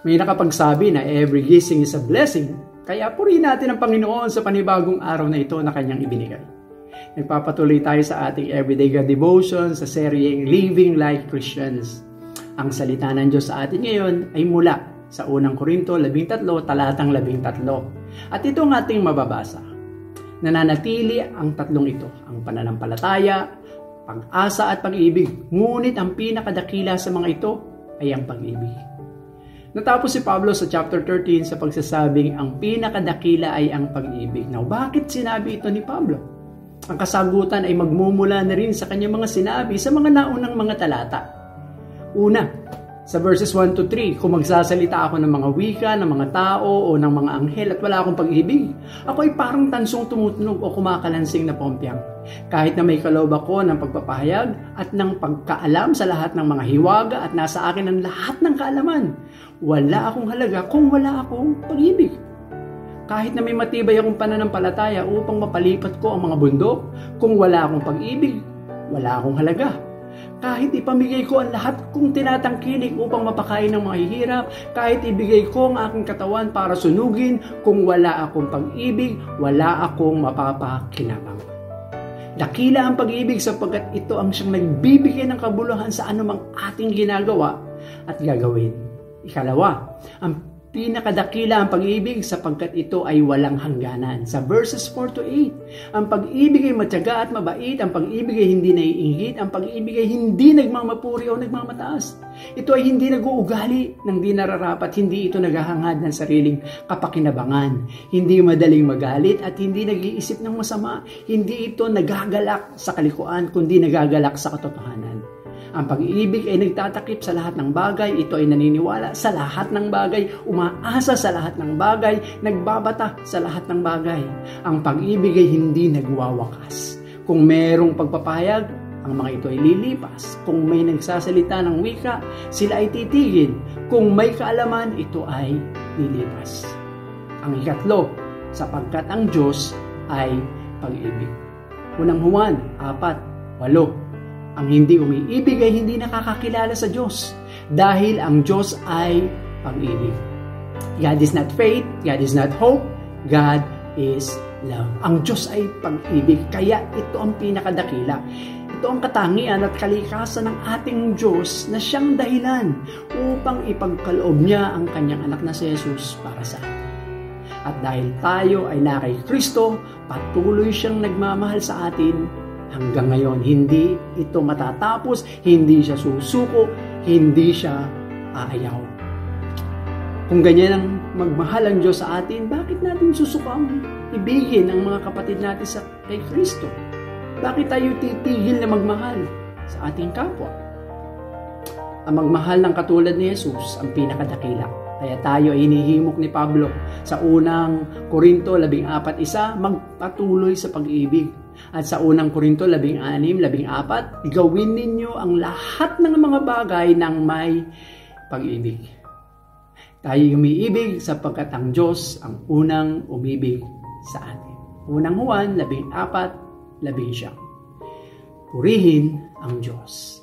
May nakapagsabi na every gising is a blessing, kaya purihin natin ang Panginoon sa panibagong araw na ito na Kanyang ibinigay. Nagpapatuloy tayo sa ating everyday God devotion sa seryeng Living Like Christians. Ang salita ng Diyos sa atin ngayon ay mula sa unang Korinto 13, talatang 13. At ito ang ating mababasa. Nananatili ang tatlong ito, ang pananampalataya, pag-asa at pag-ibig. Ngunit ang pinakadakila sa mga ito ay ang pag-ibig. Natapos si Pablo sa chapter 13 sa pagsasabing ang pinakadakila ay ang pag-ibig. Now, bakit sinabi ito ni Pablo? Ang kasagutan ay magmumula na rin sa kanyang mga sinabi sa mga naunang mga talata. Una, sa verses 1 to 3, kung magsasalita ako ng mga wika, ng mga tao o ng mga anghel at wala akong pag-ibig, ako ay parang tansong tumutunog o kumakalansing na pompyang. Kahit na may kaloob ako ng pagpapahayag at ng pagkaalam sa lahat ng mga hiwaga at nasa akin ang lahat ng kaalaman, wala akong halaga kung wala akong pag-ibig. Kahit na may matibay akong pananampalataya upang mapalipat ko ang mga bundok, kung wala akong pag-ibig, wala akong halaga. Kahit ipamigay ko ang lahat kong tinatangkilik upang mapakain ng mga hihirap, kahit ibigay ko ang aking katawan para sunugin, kung wala akong pag-ibig, wala akong mapapakinabang. Dakila ang pag-ibig sapagkat ito ang siyang nagbibigay ng kabuluhan sa anumang ating ginagawa at gagawin. Ikalawa, ang pinakadakila ang pag-ibig sapagkat ito ay walang hangganan. Sa verses 4 to 8, ang pag-ibig ay matyaga at mabait, ang pag-ibig ay hindi naiinggit, ang pag-ibig ay hindi nagmamapuri o nagmamataas. Ito ay hindi nag-uugali ng di nararapat, hindi ito naghahangad ng sariling kapakinabangan, hindi madaling magalit at hindi nag-iisip ng masama, hindi ito nagagalak sa kalikuan kundi nagagalak sa katotohanan. Ang pag-ibig ay nagtatakip sa lahat ng bagay, ito ay naniniwala sa lahat ng bagay, umaasa sa lahat ng bagay, nagbabata sa lahat ng bagay. Ang pag-ibig ay hindi nagwawakas. Kung merong pagpapahayag, ang mga ito ay lilipas. Kung may nagsasalita ng wika, sila ay titigil. Kung may kaalaman, ito ay lilipas. Ang ikatlo, sapagkat ang Diyos ay pag-ibig. Unang Juan 4:8. Ang hindi umiibig ay hindi nakakakilala sa Diyos dahil ang Diyos ay pag-ibig. God is not faith, God is not hope, God is love. Ang Diyos ay pag-ibig, kaya ito ang pinakadakila. Ito ang katangian at kalikasan ng ating Diyos na siyang dahilan upang ipagkaloob niya ang kanyang anak na si Jesus para sa atin. At dahil tayo ay na kay Kristo, patuloy siyang nagmamahal sa atin hanggang ngayon. Hindi ito matatapos, hindi siya susuko, hindi siya aayaw. Kung ganyan ang magmahal ang Diyos sa atin, bakit natin susukang ibigin ang mga kapatid natin kay Kristo? Bakit tayo titigil na magmahal sa ating kapwa? Ang magmahal ng katulad ni Jesus ang pinakadakila. Kaya tayo ay hinihimok ni Pablo sa unang Korinto 14:1, magpatuloy sa pag-ibig. At sa unang Korinto 16:14, gawin ninyo ang lahat ng mga bagay ng may pag-ibig. Tayo umiibig sapagkat ang Diyos ang unang umibig sa atin. Unang Juan 14:11. Purihin ang Diyos.